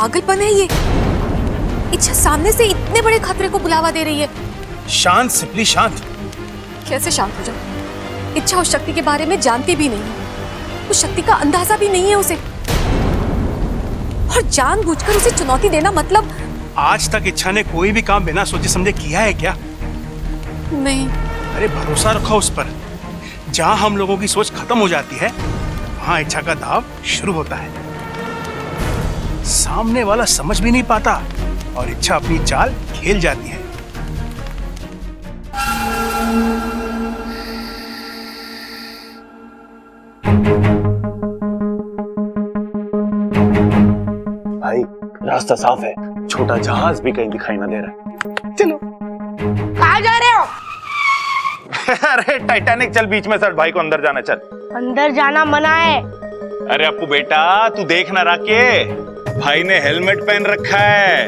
पागलपन है ये? इच्छा सामने से इतने बड़े खतरे को बुलावा दे रही है। शांत सिपली शांत। कैसे शांत हो जाऊं? इच्छा उस शक्ति के बारे में जानती भी नहीं है, उस शक्ति का अंदाजा भी नहीं है उसे, और जानबूझकर उसे चुनौती देना मतलब। आज तक इच्छा ने कोई भी काम बिना सोचे समझे किया है क्या? नहीं। अरे भरोसा रखो उस पर। जहां हम लोगों की सोच खत्म हो जाती है वहां इच्छा का दाव शुरू होता है। सामने वाला समझ भी नहीं पाता और इच्छा अपनी चाल खेल जाती है। भाई रास्ता साफ है, छोटा जहाज भी कहीं दिखाई ना दे रहा है। चलो। कहाँ जा रहे हो? अरे टाइटैनिक चल, बीच में सर भाई को अंदर जाना, चल। अंदर जाना मना है। अरे अपू बेटा तू देख ना रखे, भाई ने हेलमेट पहन रखा है,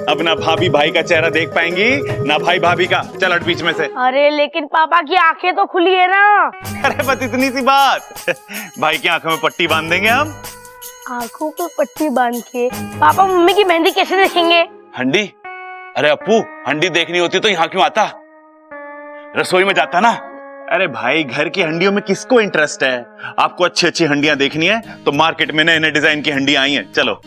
अब ना भाभी भाई का चेहरा देख पाएंगी ना भाई भाभी का। चल हट बीच में से। अरे लेकिन पापा की आंखें तो खुली है ना। अरे बस इतनी सी बात, भाई की आंखों में पट्टी बांध देंगे हम। आंखों पे पट्टी बांध के पापा मम्मी की मेहंदी कैसे देखेंगे? हंडी? अरे अपू हंडी देखनी होती तो यहाँ क्यों आता, रसोई में जाता ना। अरे भाई घर की हंडियों में किसको इंटरेस्ट है? आपको अच्छी अच्छी हंडियां देखनी है तो मार्केट में नए नए डिजाइन की हंडियां आई हैं, चलो।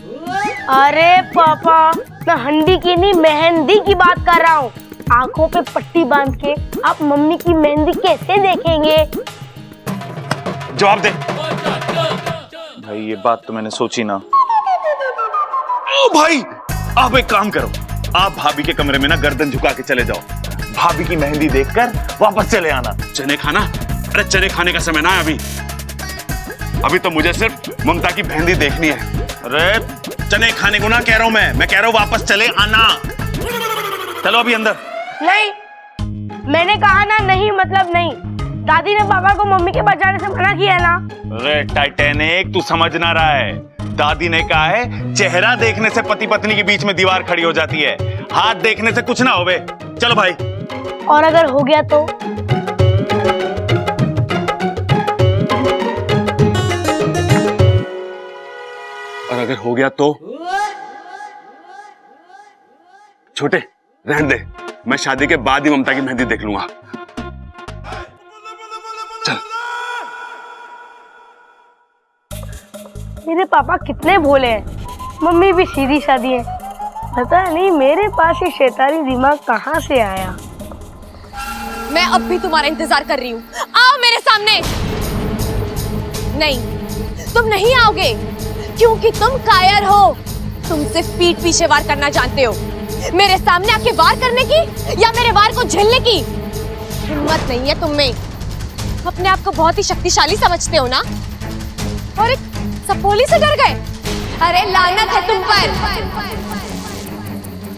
अरे पापा मैं हंडी की नहीं मेहंदी की बात कर रहा हूँ। आंखों पे पट्टी बांध के आप मम्मी की मेहंदी कैसे देखेंगे? जवाब दे भाई, ये बात तो मैंने सोची ना। ओ भाई आप एक काम करो, आप भाभी के कमरे में ना गर्दन झुका के चले जाओ, भाभी की मेहंदी देखकर वापस चले आना। चने खाना? अरे चने खाने का समय ना है अभी तो मुझे सिर्फ ममता की मेहंदी देखनी है। अरे चने खाने को ना कह रहा हूं मैं कह रहा हूं वापस चले आना। चलो अभी अंदर। नहीं, मैंने कहा ना नहीं मतलब नहीं। दादी ने पापा को मम्मी के पास जाने से मना किया ना। अरे टाइटैनिक तू समझ ना रहा है, दादी ने कहा है चेहरा देखने से पति पत्नी के बीच में दीवार खड़ी हो जाती है, हाथ देखने से कुछ ना होवे। चलो भाई। और अगर हो गया तो? और अगर हो गया तो? छोटे रहने दे, मैं शादी के बाद ही ममता की मेहंदी देख लूंगा। चल। मेरे पापा कितने भोले हैं, मम्मी भी सीधी सादी है। पता नहीं मेरे पास ये शैतानी दिमाग कहाँ से आया। मैं अब भी तुम्हारा इंतजार कर रही हूँ, आओ मेरे सामने। नहीं, तुम नहीं आओगे क्योंकि तुम कायर हो। तुम सिर्फ पीठ पीछे वार करना जानते हो। मेरे सामने आके वार करने की या मेरे वार को झेलने की हिम्मत नहीं है तुम में। अपने आप को बहुत ही शक्तिशाली समझते हो ना, और एक सपोली से डर गए। अरे लानत है तुम पर।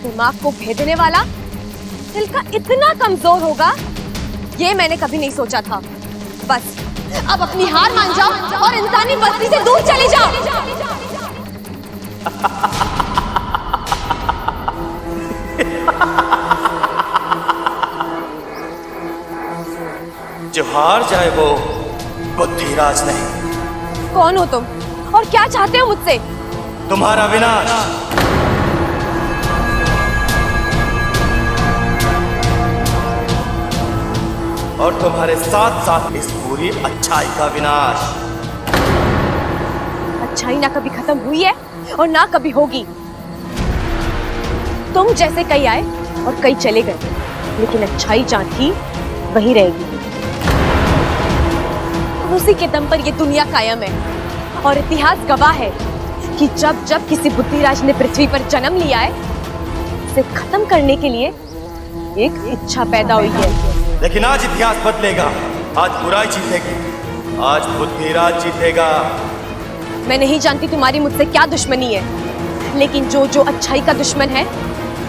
दिमाग को भेदने वाला दिल का इतना कमजोर होगा ये मैंने कभी नहीं सोचा था। बस अब अपनी हार मान जाओ और इंसानी बस्ती से दूर चले जाओ। जो हार जाए वो बुद्धिराज नहीं। कौन हो तुम और क्या चाहते हो मुझसे? तुम्हारा विनाश। और तुम्हारे साथ साथ इस पूरी अच्छाई का विनाश। अच्छाई ना कभी खत्म हुई है और ना कभी होगी। तुम जैसे कई आए और कई चले गए, लेकिन अच्छाई जहाँ थी वही रहेगी। और उसी के दम पर ये दुनिया कायम है और इतिहास गवाह है कि जब जब किसी बुद्धिराज ने पृथ्वी पर जन्म लिया है, इसे खत्म करने के लिए एक इच्छा पैदा हुई है। लेकिन आज इतिहास बदलेगा, आज बुराई जीतेगी, आज बुद्धिराज जीतेगा। मैं नहीं जानती तुम्हारी मुझसे क्या दुश्मनी है, लेकिन जो जो अच्छाई का दुश्मन है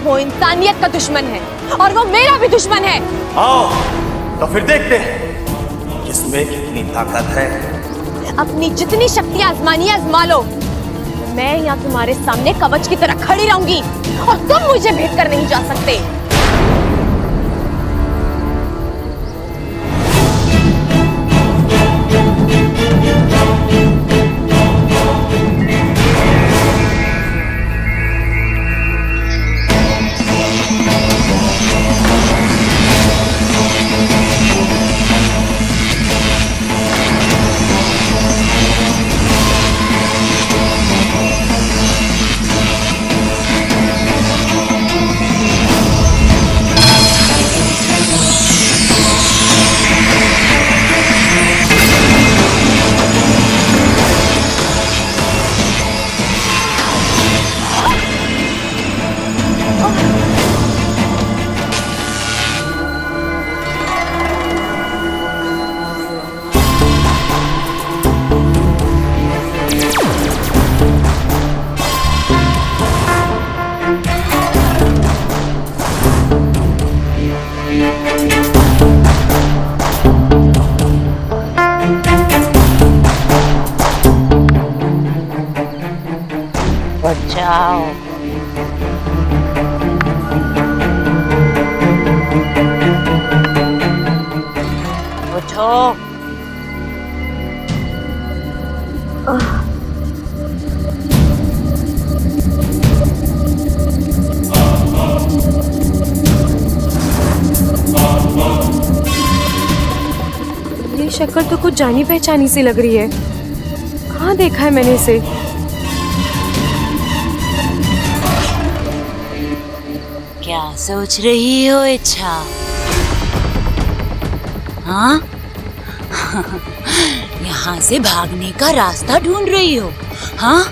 वो इंसानियत का दुश्मन है, और वो मेरा भी दुश्मन है। आओ तो फिर देखते हैं किसमें कितनी ताकत है। अपनी जितनी शक्ति आजमानी आजमा लो। मैं यहाँ तुम्हारे सामने कवच की तरह खड़ी रहूंगी और तुम मुझे भेद कर नहीं जा सकते। जाओ। उठो। ये शक्ल तो कुछ जानी पहचानी सी लग रही है। कहाँ देखा है मैंने इसे? क्या सोच रही हो इच्छा? हाँ? यहाँ से भागने का रास्ता ढूंढ रही हो? हाँ?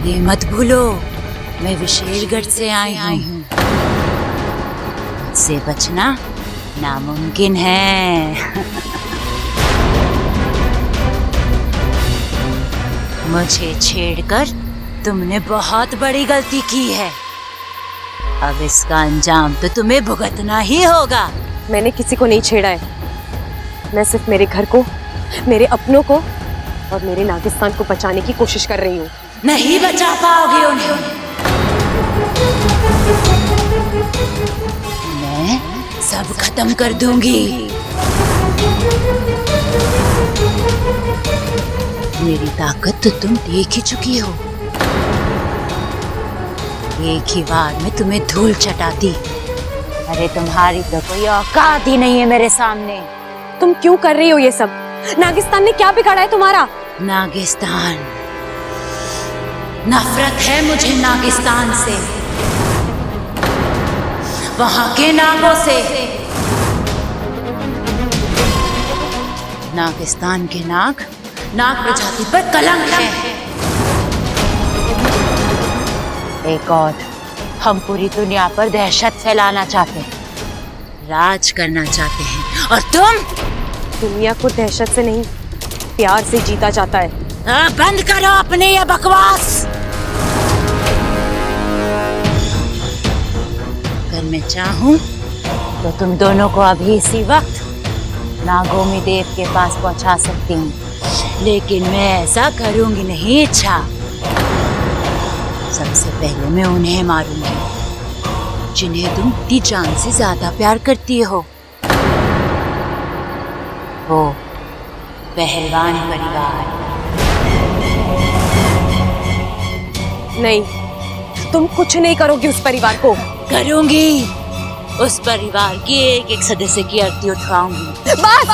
ये मत भूलो, मैं विशेषगढ़ से आई हूँ। मुझसे बचना नामुमकिन है। मुझे छेड़कर तुमने बहुत बड़ी गलती की है। अब इसका अंजाम तो तुम्हें भुगतना ही होगा। मैंने किसी को नहीं छेड़ा है। मैं सिर्फ मेरे घर को, मेरे अपनों को और मेरे नागिस्तान को बचाने की कोशिश कर रही हूँ। नहीं बचा पाओगे उन्हें। मैं सब खत्म कर दूंगी। मेरी ताकत तो तुम देख ही चुकी हो। एक ही बार में तुम्हें धूल चटाती। अरे तुम्हारी तो कोई औकात ही नहीं है मेरे सामने। तुम क्यों कर रही हो ये सब? नागिस्तान ने क्या बिगाड़ा है तुम्हारा? नागिस्तान, नफरत है मुझे नागिस्तान से, वहां के नागों से। नागिस्तान के नाग प्रजाति पर कलंक है। एक और, हम पूरी दुनिया पर दहशत फैलाना चाहते हैं, राज करना चाहते हैं, और तुम? दुनिया को दहशत से नहीं, प्यार से जीता जाता है। बंद करो अपने ये बकवास। अगर मैं चाहूं तो तुम दोनों को अभी इसी वक्त नागोमी देव के पास पहुंचा सकती हूँ, लेकिन मैं ऐसा करूंगी नहीं इच्छा। सबसे पहले मैं उन्हें मारूंगी जिन्हें तुम इतनी जान से ज्यादा प्यार करती हो। वो पहलवान परिवार। नहीं, तुम कुछ नहीं करोगी उस परिवार को। करूंगी। उस परिवार की एक एक सदस्य की आरती उठाऊंगी। बस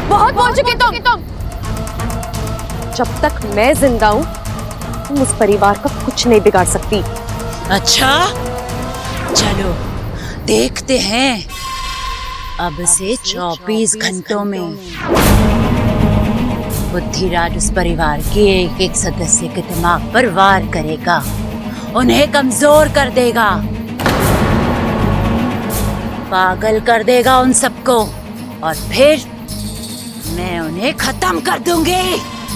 बहुत बोल चुके तुम। जब तक मैं जिंदा हूँ तुम उस परिवार का कुछ नहीं बिगाड़ सकती। अच्छा, चलो देखते हैं। अब से 24 घंटों में बुद्धिराज उस परिवार के एक एक सदस्य के दिमाग पर वार करेगा, उन्हें कमजोर कर देगा, पागल कर देगा उन सबको, और फिर मैं उन्हें खत्म कर दूंगी।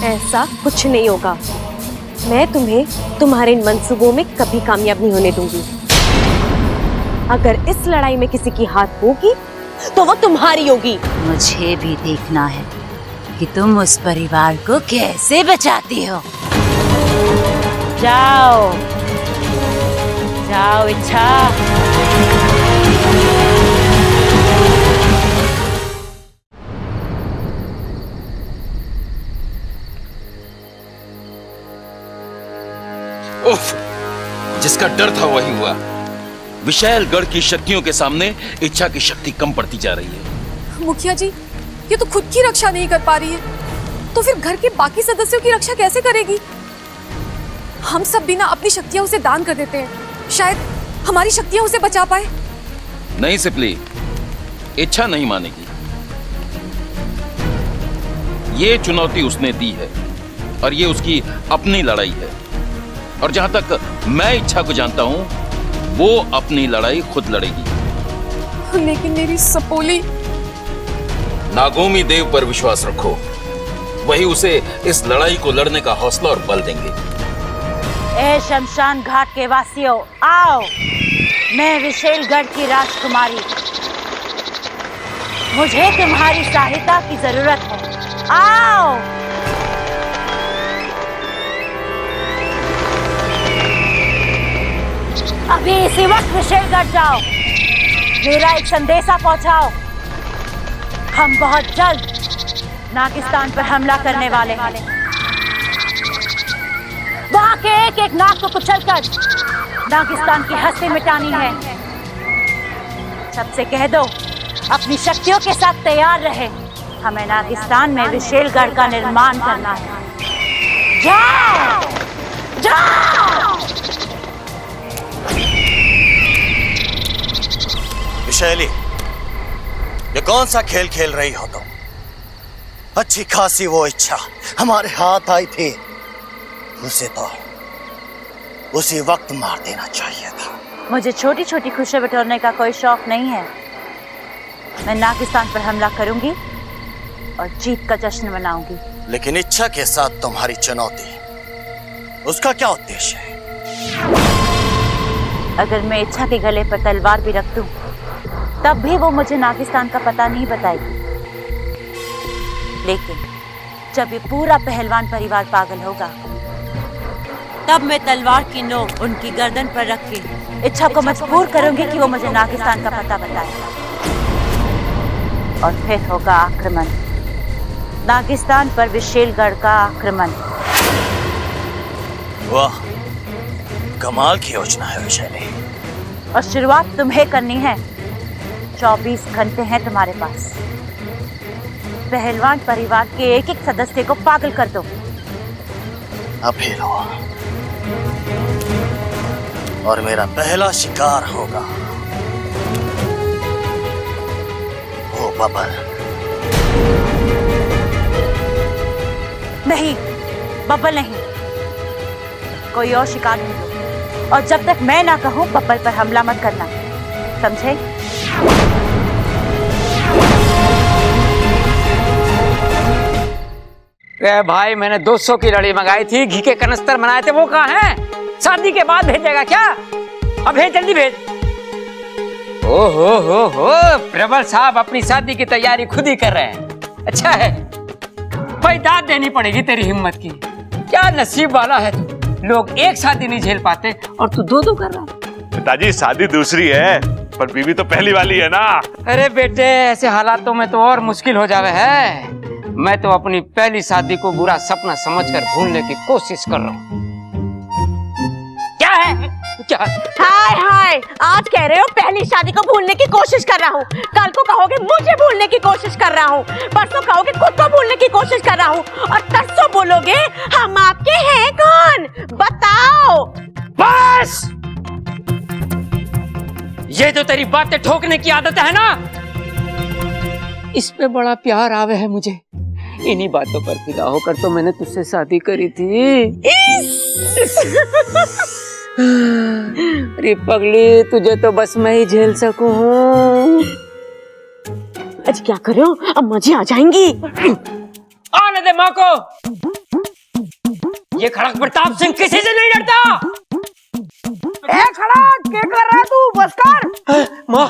ऐसा कुछ नहीं होगा। मैं तुम्हें तुम्हारे इन मंसूबों में कभी कामयाब नहीं होने दूंगी। अगर इस लड़ाई में किसी की हाथ होगी तो वो तुम्हारी होगी। मुझे भी देखना है कि तुम उस परिवार को कैसे बचाती हो। जाओ जाओ इच्छा। उफ, जिसका डर था वही हुआ। विशालगढ़ की शक्तियों के सामने इच्छा की शक्ति कम पड़ती जा रही है। मुखिया जी, ये तो खुद की रक्षा नहीं कर पा रही है, तो फिर घर के बाकी सदस्यों की रक्षा कैसे करेगी? हम सब बिना अपनी शक्तियां उसे दान कर देते हैं, शायद हमारी शक्तियां उसे बचा पाए। नहीं सिपली, इच्छा नहीं मानेगी। ये चुनौती उसने दी है और ये उसकी अपनी लड़ाई है। और जहां तक मैं इच्छा को जानता हूं, वो अपनी लड़ाई खुद लड़ेगी। लेकिन मेरी सपोली। नागोमी देव पर विश्वास रखो, वही उसे इस लड़ाई को लड़ने का हौसला और बल देंगे। ए शमशान घाट के वासियों, आओ। मैं विशेषगढ़ की राजकुमारी, मुझे तुम्हारी सहायता की जरूरत है। आओ। अभी इसी वक्त विशेलगढ़ जाओ, मेरा एक संदेशा पहुंचाओ। हम बहुत जल्द नागिस्तान पर हमला करने वाले हैं। वहां के एक एक नाग को कुचलकर नागिस्तान की हस्ती मिटानी है। सबसे कह दो अपनी शक्तियों के साथ तैयार रहे। हमें नागिस्तान में विशेलगढ़ का निर्माण करना है। जाओ जाओ। विशैली, ये कौन सा खेल खेल रही हो तुम? अच्छी खासी वो इच्छा हमारे हाथ आई थी, उसे तो उसी वक्त मार देना चाहिए था। मुझे छोटी छोटी खुशियां बटोरने का कोई शौक नहीं है। मैं नागिस्तान पर हमला करूंगी और जीत का जश्न मनाऊंगी। लेकिन इच्छा के साथ तुम्हारी चुनौती, उसका क्या उद्देश्य है? अगर मैं इच्छा के गले पर तलवार भी रख दूं, तब भी वो मुझे नागिस्तान का पता नहीं बताएगी। लेकिन जब ये पूरा पहलवान परिवार पागल होगा, तब मैं तलवार की नोक उनकी गर्दन पर रख के इच्छा को मजबूर करूंगी कि वो मुझे नागिस्तान का पता बताए। और फिर होगा आक्रमण, नागिस्तान पर विशेलगढ़ का आक्रमण। वाह, कमाल की योजना है विशैली। और शुरुआत तुम्हें करनी है। 24 घंटे हैं तुम्हारे पास। पहलवान परिवार के एक एक सदस्य को पागल कर दो। अब फिर हो और मेरा पहला शिकार होगा वो बबल। नहीं, बब्बल नहीं, कोई और शिकार ढूंढो। और जब तक मैं ना कहूं बब्बल पर हमला मत करना, समझे? भाई, मैंने 200 की लड़ी मंगाई थी, घी के कनस्तर बनाए थे, वो कहाँ हैं? शादी के बाद भेजेगा क्या? अब भेज, जल्दी भेज। हो, प्रबल साहब अपनी शादी की तैयारी खुद ही कर रहे हैं। अच्छा है भाई, दाद देनी पड़ेगी तेरी हिम्मत की। क्या नसीब वाला है तू। लोग एक शादी नहीं झेल पाते और तू दो कर रहा है। पिताजी, शादी दूसरी है पर बीवी तो पहली वाली है ना। अरे बेटे, ऐसे हालातों में तो और मुश्किल हो जावे है। मैं तो अपनी पहली शादी को बुरा सपना समझकर भूलने की कोशिश कर रहा हूँ। क्या है? क्या? हाय, आज कह रहे हो पहली शादी को भूलने की कोशिश कर रहा हूँ, कल को कहोगे मुझे भूलने की कोशिश कर रहा हूँ, परसों कहोगे खुद को भूलने की कोशिश कर रहा हूँ, और तरसों बोलोगे हम आपके हैं कौन? बताओ। बस, ये जो तेरी बातें ठोकने की आदत है ना, इस पे बड़ा प्यार आवे है मुझे। इन्हीं बातों पर फिदा होकर तो मैंने तुझसे शादी करी थी। अरे पगली, तुझे तो बस मैं ही झेल सकूं। आज क्या करो, अब मजे आ जाएंगी। आने दे माँ को। ये खड़क प्रताप सिंह किसी से नहीं डरता। खड़क, क्या कर रहा है तू? बस कर। माँ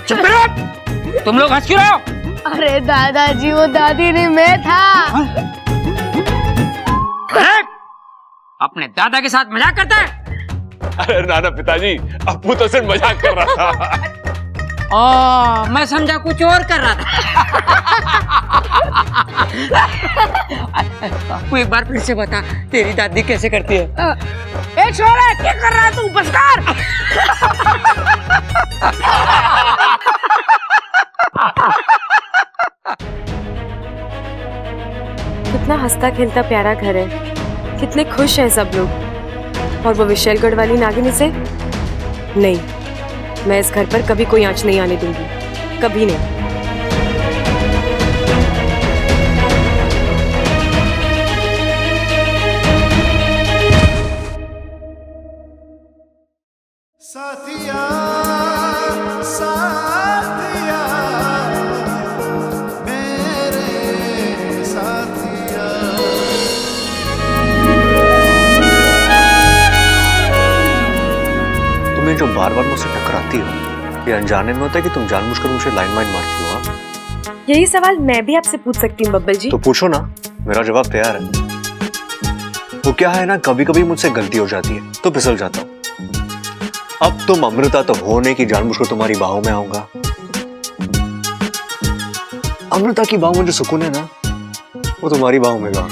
चुप करो। तुम लोग हंस क्यों रहे हो? अरे दादाजी, वो दादी नहीं, मैं था। अपने दादा के साथ मजाक करता है? अरे नाना पिताजी, अप्पू तो सिर्फ मजाक कर रहा था। मैं समझा कुछ और कर रहा था। अप्पू, एक बार फिर से बता, तेरी दादी कैसे करती है? ए छोरा, क्या कर रहा है तू? बस कर। कितना हंसता खेलता प्यारा घर है, कितने खुश हैं सब लोग। और वो विशेलगढ़ वाली नागिनी से नहीं, मैं इस घर पर कभी कोई आंच नहीं आने दूंगी, कभी नहीं। साथिया साथिया मेरे साथिया। तुम्हें जो बार बार मुझसे टकराती हो, ये अनजाने में होता है कि तुम जानबूझकर मुझे लाइन मारती हो? यही सवाल मैं भी आपसे पूछ सकती हूँ बब्बल जी। तो पूछो ना, मेरा जवाब तैयार है। वो क्या है ना, कभी कभी मुझसे गलती हो जाती है तो फिसल जाता हूँ। अब तुम अमृता तो होने की जानबूझकर तुम्हारी बाहों में आऊंगा। अमृता की बाहों में जो सुकून है ना, वो तुम्हारी बाहों में गा।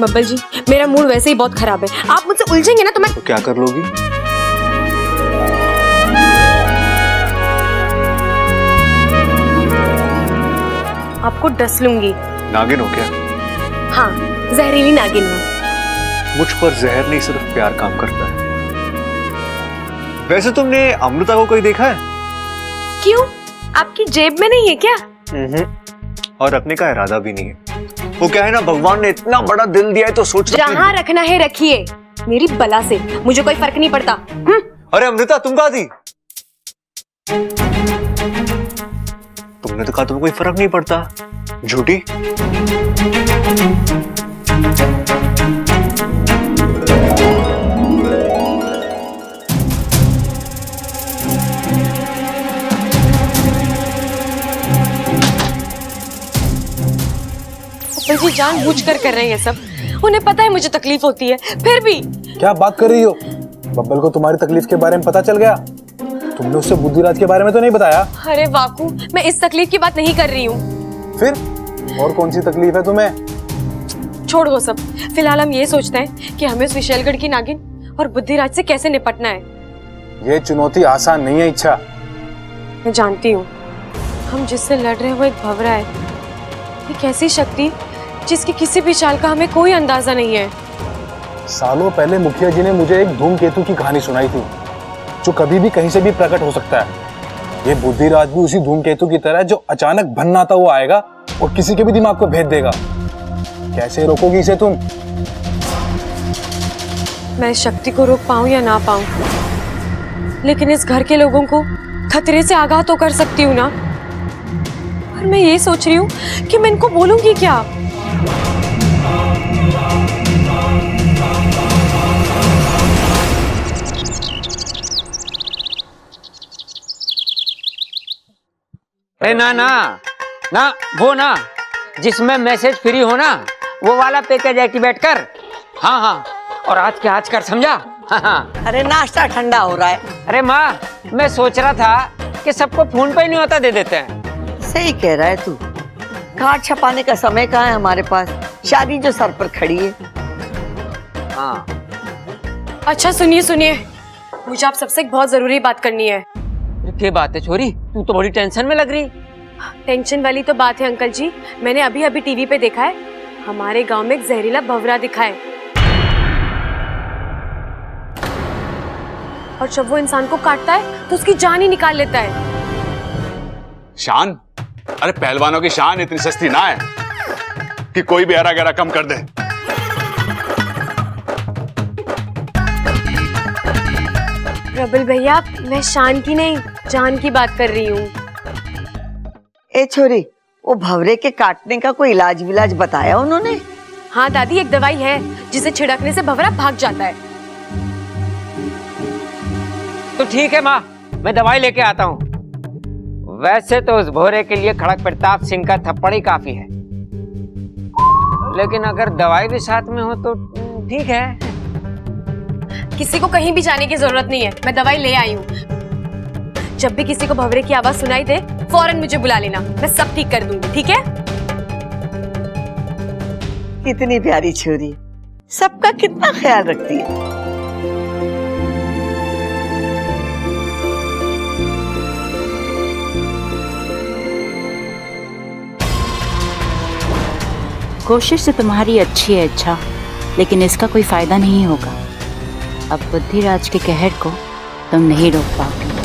बब्बल जी, मेरा मूड वैसे ही बहुत खराब है, आप मुझसे उलझेंगे ना तो मैं। तो क्या कर लोगी? आपको डस लूंगी। नागिन हो क्या? हाँ, जहरीली नागिन हूँ। मुझ पर जहर नहीं, सिर्फ प्यार काम करता है। वैसे तुमने अमृता को कहीं देखा है? क्यों, आपकी जेब में नहीं है क्या? और रखने का इरादा भी नहीं है। वो क्या है ना, भगवान ने इतना बड़ा दिल दिया है तो सोच जहाँ रखना है रखिए, मेरी बला से मुझे कोई फर्क नहीं पड़ता। अरे अमृता, तुम कहाँ थी? तुमने तो कहा तुम्हें कोई फर्क नहीं पड़ता, झूठी। जी जानबूझकर कर रहे हैं सब, उन्हें पता है मुझे तकलीफ होती है, फिर भी। क्या बात कर रही हो? बब्बल को तुम्हारी तकलीफ के बारे में पता चल गया? तुमने उससे बुद्धिराज के बारे में तो नहीं बताया? अरे वाकू, मैं इस तकलीफ की बात नहीं कर रही हूँ। फिर और कौन सी तकलीफ है तुम्हें? छोड़ वो सब, फिलहाल हम ये सोचते हैं कि हमें उस विशैलगढ़ की नागिन और बुद्धिराज से कैसे निपटना है। ये चुनौती आसान नहीं है इच्छा। मैं जानती हूँ, हम जिससे लड़ रहे हैं वो एक भंवरा है, एक ऐसी शक्ति जिसकी किसी भी चाल का हमें कोई अंदाजा नहीं है। सालों पहले मुखिया जी ने मुझे एक धूमकेतु की कहानी सुनाई थी, जो कभी भी कहीं से भी प्रकट हो सकता है। ये बुद्धिराज भी उसी धूमकेतु की तरह, जो अचानक भन्नाता हुआ आएगा और किसी के भी दिमाग को भेद देगा। कैसे रोकोगी इसे तुम? मैं इस शक्ति को रोक पाऊं या ना पाऊं, लेकिन इस घर के लोगों को खतरे से आगाह तो कर सकती हूँ ना। और मैं ये सोच रही हूँ कि मैं इनको बोलूंगी क्या। अरे ना ना ना, वो ना जिसमें मैसेज फ्री हो ना, वो वाला पैकेज एक्टिवेट कर। हाँ हाँ, और आज के आज कर, समझा? हाँ हाँ। अरे नाश्ता ठंडा हो रहा है। अरे माँ, मैं सोच रहा था कि सबको फोन पे नहीं होता दे देते हैं। सही कह रहा है तू, कार्ड छपाने का समय कहाँ है हमारे पास, शादी जो सर पर खड़ी है। हाँ अच्छा सुनिए सुनिए, मुझे आप सबसे एक बहुत जरूरी बात करनी है। क्या बात है छोरी, तू तो बड़ी टेंशन में लग रही। टेंशन वाली तो बात है अंकल जी, मैंने अभी अभी टीवी पे देखा है, हमारे गांव में एक जहरीला भंवरा दिखा है, और जब वो इंसान को काटता है तो उसकी जान ही निकाल लेता है। शान? अरे पहलवानों की शान इतनी सस्ती ना है कि कोई भी हरा गहरा कम कर दे। प्रबल भैया, मैं शान की नहीं, जान की बात कर रही हूँ। ए छोरी, वो भंवरे के काटने का कोई इलाज विलाज बताया उन्होंने? हाँ दादी, एक दवाई है जिसे छिड़कने से भंवरा भाग जाता है। तो ठीक है माँ, मैं दवाई लेके आता हूँ। वैसे तो उस भोरे के लिए खड़क प्रताप सिंह का थप्पड़ ही काफी है, लेकिन अगर दवाई भी साथ में हो तो ठीक है। किसी को कहीं भी जाने की जरूरत नहीं है, मैं दवाई ले आई हूँ। जब भी किसी को भंवरे की आवाज सुनाई दे, फौरन मुझे बुला लेना, मैं सब ठीक कर दूंगी, ठीक है? कितनी प्यारी छोरी, सबका कितना ख्याल रखती है। कोशिश तो तुम्हारी अच्छी है अच्छा, लेकिन इसका कोई फायदा नहीं होगा। अब बुद्धिराज के कहर को तुम नहीं रोक पाओगे।